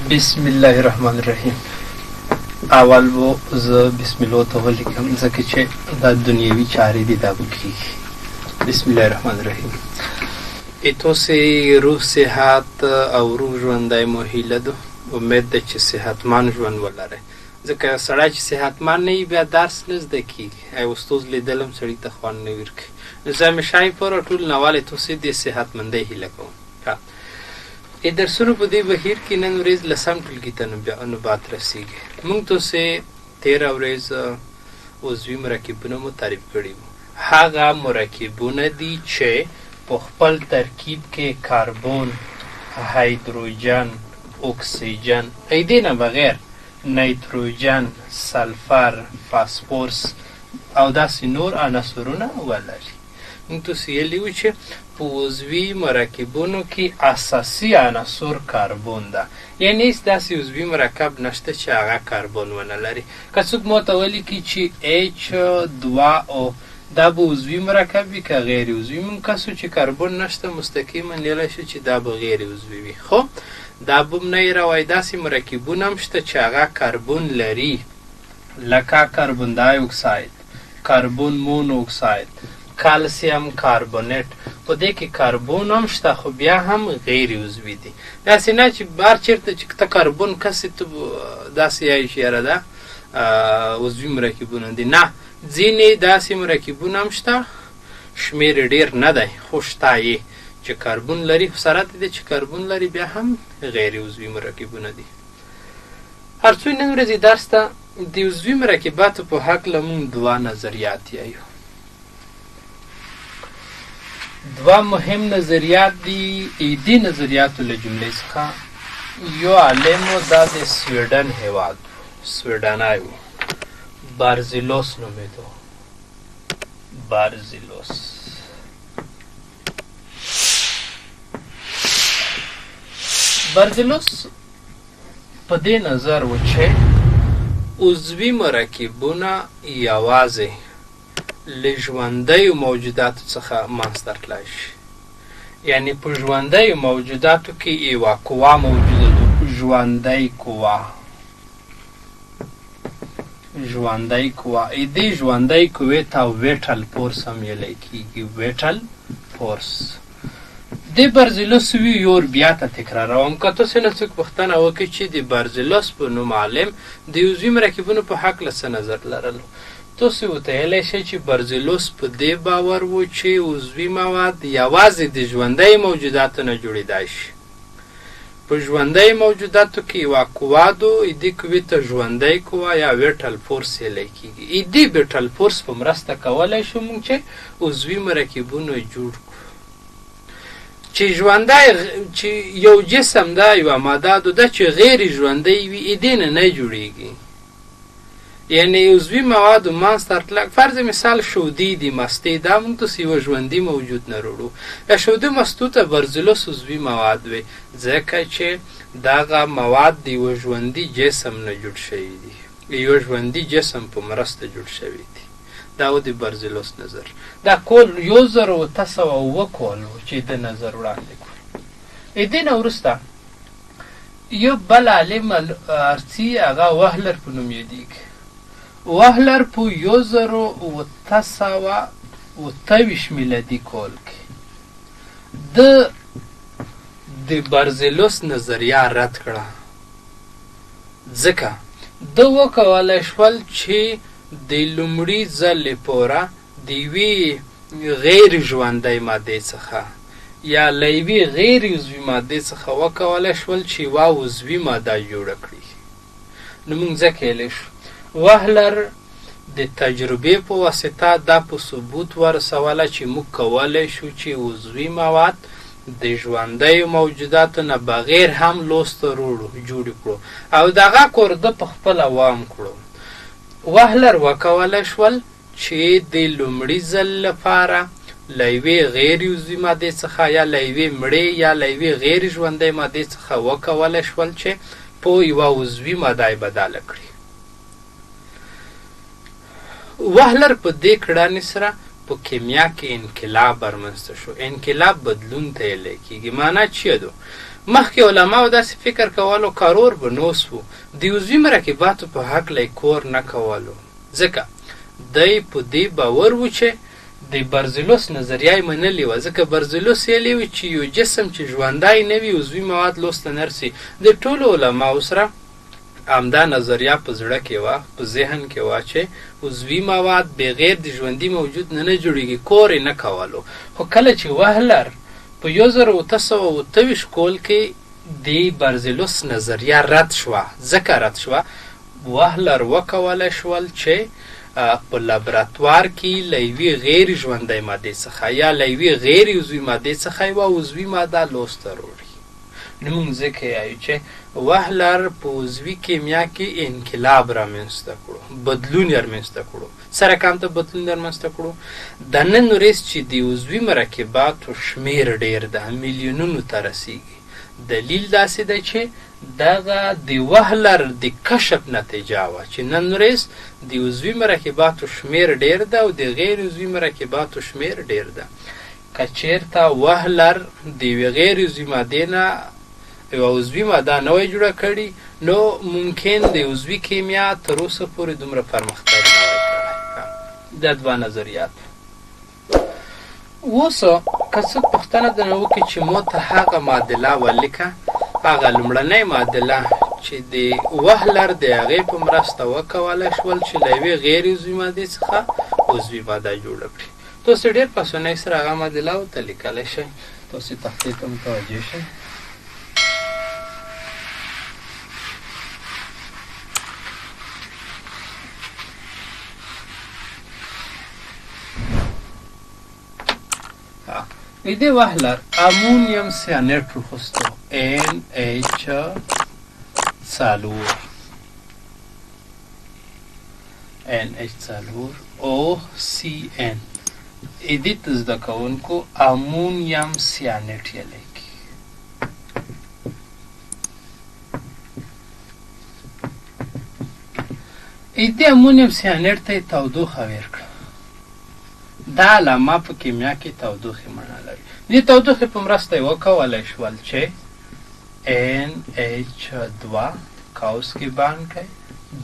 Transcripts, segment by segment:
بسم الله الرحمن الرحیم. اول و زه بسم الله ته ولیکم ځکه چې دا دنیوي چارې دي دا وکړي. بسم الله الرحمن الرحیم. ایتو سے روح صحت او روح ژوندی مو هیله ده. امید ده چې صحتمند ژوند ولرئ، ځکه سړی چې صحتمند نه وي بیا درس نه زده کېږي. ای استاد لیدلم سړي ته خوند نه ورکوي. نو زه همیشه پوره ټول نوال توسې د صحتمندۍ هیله کوم. ای درسونو په دې بهیر کې نن ورځ لسم ټولګي ته نوبات رسېږي. موږ تاسې تېره ورځ عضوي مرکبونه مو تعریف کړي وو. هغه مرکبونه دي چې په خپل ترکیب کې کاربن، هایدروجن، اکسیجن، ای دې نه بغیر نایتروجن، سلفر، فاسفورس او داسې نور عناصرونه ولري. موږ تاسې ویلي وو چې په عضوي مرکبونو کې اساسي عنصر کاربن ده، یعنې هېڅ داسې عضوي مرکب نشته چې هغه کاربن ونه لري. که څوک ماته ولیکي چې H2O دا به عضوي مرکب وي که غیر عضوي، موږ کسو چې کاربن نشته مستقیما ویلی شو چې دا به غیر عضوي وي. خو دا به نه یې روایي داسې مرکبونه هم شته چې هغه کاربن لري، لکه کاربن دای اکساید، کاربن مونو اکساید، کلسیم کاربونیت. په دې کې کاربن هم شته خو بیا هم غیر عضوي دي. داسې نه چې بار چېرته چې ته کاربن کسې ته داسې یایي چې یاره دا عضوي مرکبونه دي. نه، ځینې داسې مرکبونه هم شته، شمېر یې ډېر نه دی خو شته یې چې کاربن لري، خو سره د دې چې کاربن لري بیا هم غیر عضوي مرکبونه دي. هر څو نن ورځې درس ته د عضوي مرکباتو په هکله موږ دوه نظریات یایو. دوه مهم نظریات دي. دې نظریاتو له جملې څخه یو عالم و، دا د سویډن هېواد سویډنای و، بارزیلوس نومېده. بارزیلوس په دې نظر و چې عضوي مرکبونه یوازې له ژوندیو موجوداتو څخه منځته تللی شي. یعنې په ژوندیو موجوداتو کې یوه قوه موجوده ده، ژوندی قوه. ژوندی قوه، دې ژوندی قوې ته ویټل فورس هم ویلی کېږي. ویټل فورس. د بارزیلوس وي یور بیا ته تکراروم. که تاسې نه څوک پوښتنه وکړي چې د بارزیلوس په نوم عالم د عضوي مرکبونو په هکله څه نظر لرلو، تاسې ورته ویلی شئ چې بارزیلوس په دې باور و چې عضوي مواد یوازې د ژوندیو موجوداتو نه جوړېدای شي. په ژوندیو موجوداتو کې یوه قوه ده، دې قوې ته ژوندی قوه یا ویټل فورس ویلی کېږي. دې ویټل فورس په مرسته کولی شو موږ چې عضوي مرکبونه جوړ کړو. چې ژوندی چې یو جسم ده، یوه ماده ده چې غیر ژوندی وي، دې نه جوړېږي. یعنی عضوي موادو منځته راتلل، فرض مثال شودې دي، مستې، دا موږ تاسې یوه ژوندي موجود نه وروړو. شودې مستو ته بارزیلوس عضوي مواد وی، ځکه چې دغه مواد د یوه ژوندي جسم نه جوړ شوي دي، یوه ژوندي جسم په مرسته جوړ شوي دي. دا و د بارزیلوس نظر. دا کول 1909 کال و چې د نظر وړاندې کړو. دې نه وروسته یو بل عالم ارڅي، هغه وهلر په نوم یادېږي. وهلر په 1928 میلادي کال کې د بارزیلوس نظریه رد کړه، ځکه ده وکولی شول چې د لومړي ځل لپاره د یوې غیر ژوندۍ مادې څخه یا له یوې غیر عضوي مادې څخه وکولی شول چې یوه عضوي ماده جوړه کړي. نو موږ ځکه ویلی شو وهلر د تجربې په واسطه دا په ثبوت ورسوله چې موږ کولی شو چې عضوي مواد د ژوندیو موجوداتو نه بغیر هم لاسته جوړ کړو او دغه کور ده په خپله وام کړو. وهلر وکولی شول چې د لومړي ځل لپاره له یوې غیر عضوي مادې څخه یا له یوې مړې یا له یوې غیر ژوندۍ مادې څخه وکولی شول چې په یوه عضوي ماده یې بدله کړي. وهلر په دې کړنې سره په کیمیا کې انقلاب رامنځته شو. انقلاب بدلون ته ویلی کېږي. معنا چیه ده؟ مخکې علماو داسې فکر کولو کارور به نوس و د عضوي مرکباتو په هکله کور نه کولو، ځکه دی په دې باور و چې د برزلوس نظریه منلې وه، ځکه برزلوس ویلي و چې یو جسم چې ژوندی نه وي عضوي مواد لوسته نه رسي. د ټولو علماو سره همدا نظریه په زړه کې وه، په ذهن کې وه چې عضوي مواد بغیر د ژوندي موجود نه جوړېږي، کور یې نه کولو. خو کله چې وهلر په 1828 کال کې د برزلوس نظریه رد شوه، ځکه رد شوه وهلر وکولی شول چې په لابراتوار کې له یوې غیر ژوندۍ مادې څخه یا له یوې غیر عضوي مادې څخه یوه عضوي ماده لوسته راوړي. نو موږ ځکه وایو چې وهلر په عضوي کیمیا کې انقلاب رامنځته کړو، بدلون یې رامنځته کړو. سره کم ته بدلون یې رامنځته کړو. د نن ورځ چې د عضوي مرکباتو شمیر ډېر ده، میلیونونو ته رسیږي. دلیل داسې دی چې دغه د وهلر د کشف نتیجه وه چې نن ورځ د عضوي مرکباتو شمیر ډېر ده او د غیر عضوي مرکباتو شمیر ډېر ده. که چېرته وهلر د یوې غیر عضوي مادې نه یوه عضوي ماده نه وای جوړه کړې، نو ممکن د عضوي کیمیا تر اوسه پورې دومره پرمختګ نه وای کړی. دا دوه نظریات. اوس که څوک پوښتنه درنه وکړي چې مو ته هغه معادله ولیکه، هغه لومړنۍ معادله چې د وهلر د هغې په مرسته وکولی شول چې له یوې غیر عضوي مادې څخه عضوي ماده جوړه کړي. تاسو ډېر په اسانۍ سره هغه معادله ورته لیکلی شئ. تاسو تختې ته متوجه شئ. د وهلر امونیم سیانټ وخوستو NH4 OCN. دې ته زده کوونکو امونیم سیانټ یې لیکي. دې امونیم سیانټ ته یې تودوخه ورکړه. دا علامه په کیمیا کې تودوخې معنی لري. دې تودوخې په مرسته یې وکولی شول چې NH2 قوس کې باند کوي،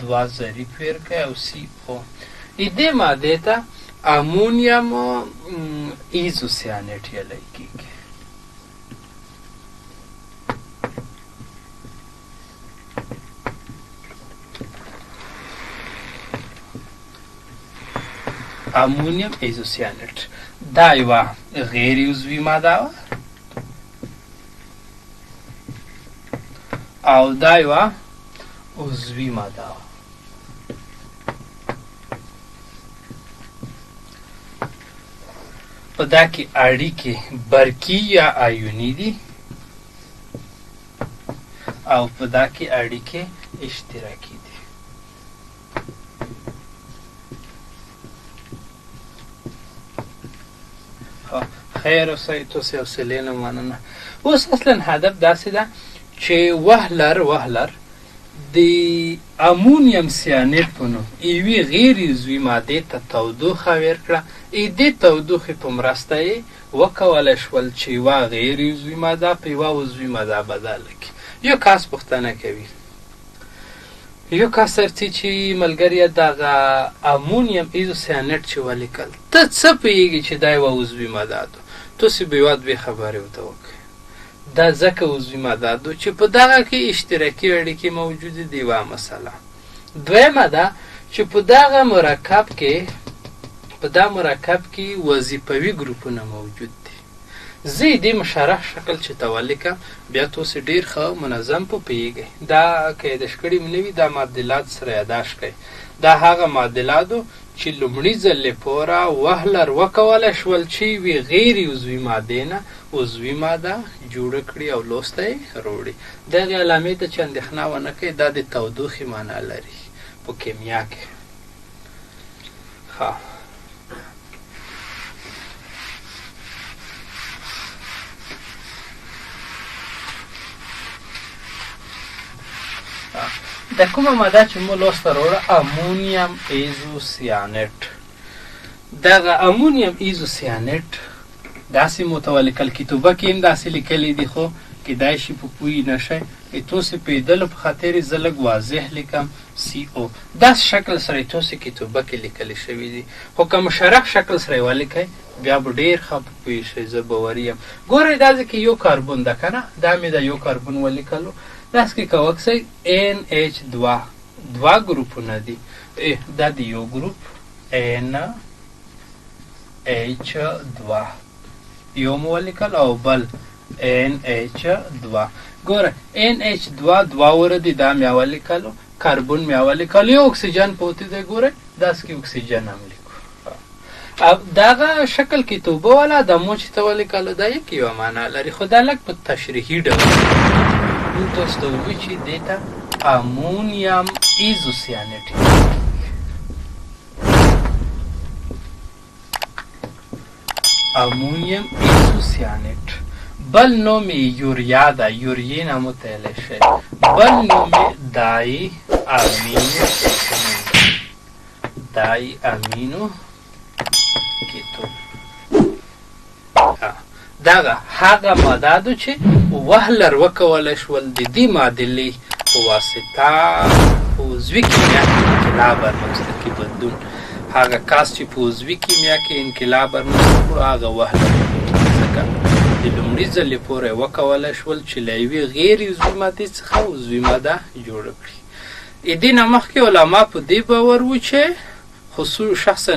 2 ظریف ورکوي او CO. دې مادې ته امونیم ایزوسیانټ یې لیکېږي. امونیم ایزوسیانټ دا یوه غیر عضوي ماده وه او دا یوه عضوي ماده وه. په دا کې اړیکې برقي یا آیوني دي او په دا کې اړیکې اشتراکي دي. خیر اوسئ، تاسې حوصلې نه مننه. اوس اصلا هدف داسې ده چې وهلر د امونیم سیانټ په نوم یوې غیر عضوي مادې ته تودوخه ورکړه. دې تودوخې په مرسته یې وکولی شول چې یوه غیر عضوي ماده په یوه عضوي ماده بدله کړي. یو کس پوښتنه کوي، یو کس درڅې چې ملګریه دغه امونیم ایزوسیانټ چې ولیکل، ته څه پوهېږي چې دا یوه عضوي ماده ده؟ تاسې به یوه دوې خبرې ورته وکړئ. دا ځکه عضوي ماده ده چې په دغه کې اشتراکي اړیکې موجودې دي، یوه مسله. دویمه ده چې په دغه مرکب کې وظیفوي ګروپونه موجود دي. زه دې مشرح شکل چې ته ولیکم، بیا تاسې ډېر ښه منظم پوهېږئ. دا که یاداښت کړي مې نه وي، دا معادلات سره یاداښت کړئ. دا هغه معادلاتو چې لومړي ځل لپاره وهلر وکولی شول چې یوې غیر عضوي مادې نه عضوي ماده جوړه کړي او لوسته یې راوړي. دغې علامې ته چې اندېښنه ونه کوئ، دا د تودوخې معنا لري په کیمیا کې. ښه، د کومه ماده چې مو لوسته راوړه امونیم ایزوسیانټ. دغه امونیم ایزوسیانټ داسې مو ته ولیکل، کتابه کې هم داسې لیکلی دي، خو کیدای شي په پوی نشئ تاسې پیدلو په خاطر زه لږ واضح لیکم CO داس شکل سره تاسې کتابه کې لیکلی شوي دي خو که مشرح شکل سره یې ولیکئ بیا به ډېر ښه په پوه شئ زه باوري یم ګورئ دا ځکه یو کاربون ده که نه دا مې د یو کاربون ولیکلو داس کې که وکسئ NH2 دوه ګروپونه دي دا د یو ګروپ NH2 یو مو ولیکل او بل NH2 ګوره NH2 دوه وره دي دا مې ولیکلو کاربون مې ولیکلو یو اکسیجن پوتې دی ګورئ داس کې اکسیجن هم لیکو دغه شکل کې توبه والا د مو چې ته ولیکلو دا یک یوه معنا لري خو دا لږ په تشریحي ډول موږ تاسو ته ووایو چې دې ته امونیم ایزوسیانټ امونیم ایزوسیانټ بل نوم یوریا ده یوریې نامو ته ویلی شي بل نوم دای امینو دای امینو کیتون دغه هغه مادادو چې وهلر وکولی شول د دې معادلې په واسطه په عضوي کیمیا کې انقلاب رامنځته کړي بدلون هغه کاس چې په عضوي کیمیا کې انقلاب رامنځته کړو هغه وهلر ځکه د لومړي ځلې پورې وکولی شول چې له یوې غیر عضوي مادې څخه عضوي ماده جوړه کړي دې نه مخکې علما په دې باور وو چې شخصا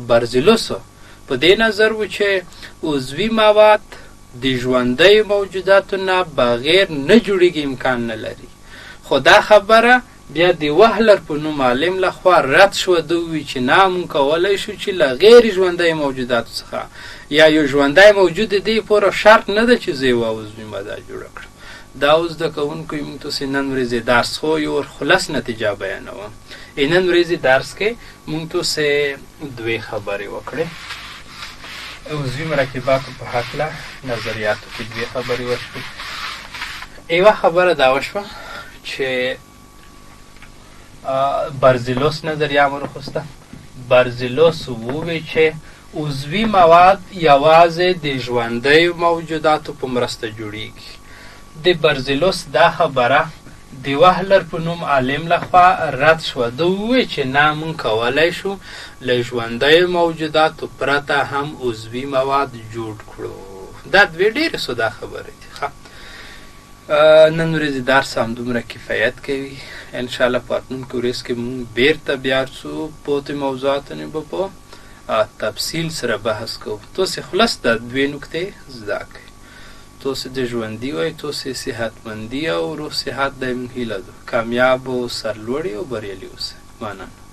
برزیلوسو په دې نظر و چې عضوي مواد د ژوندیو موجوداتو نه بغیر نه جوړېږي امکان نه لري خو دا خبره بیا د وهلر په نوم عالم لخوا رد شوه ده ووایي چې نه موږ کولی شو چې له غیر ژوندیو موجوداتو څخه یا یو ژوندی موجود د دې پوره شرط نه ده چې زه یوه عضوي ماده جوړه کړم دا اوس زده کوونکو یې موږ تاسې نن ورځې درس خو یو خلاص نتیجه بیانوم نن ورځې درس کې موږ تاسې دوې خبرې وکړې عضوي مرکباتو په هکله نظریاتو کې دوې خبرې وشوې یوه خبره دا وشوه چې برزیلوس نظریه مو راخوسته برزیلوس وویل چې عضوي مواد یوازې د ژوندیو موجوداتو په مرسته جوړیږي د برزیلوس دا خبره د وهلر په نوم عالم لخوا رد شوه ده وویل چې نه موږ کولی شو له ژوندیو موجوداتو پرته هم عضوي مواد جوړ کړو دا دوې ډېرې سودا خبرې دي نن ورځې درس همدومره کفایت کوي انشاءالله په راتلونکې ورځ کې موږ بیرته بیا څو پاتې موضوعاتو به په تفصیل سره بحث کوو تاسې خلاص دا دوې نکتې زده کړئ تاسې د ژوندي وای تاسې صحتمندي او روح صحت د موږ هیله ده کامیاب او سرلوړي او بریالي اوسئ مننه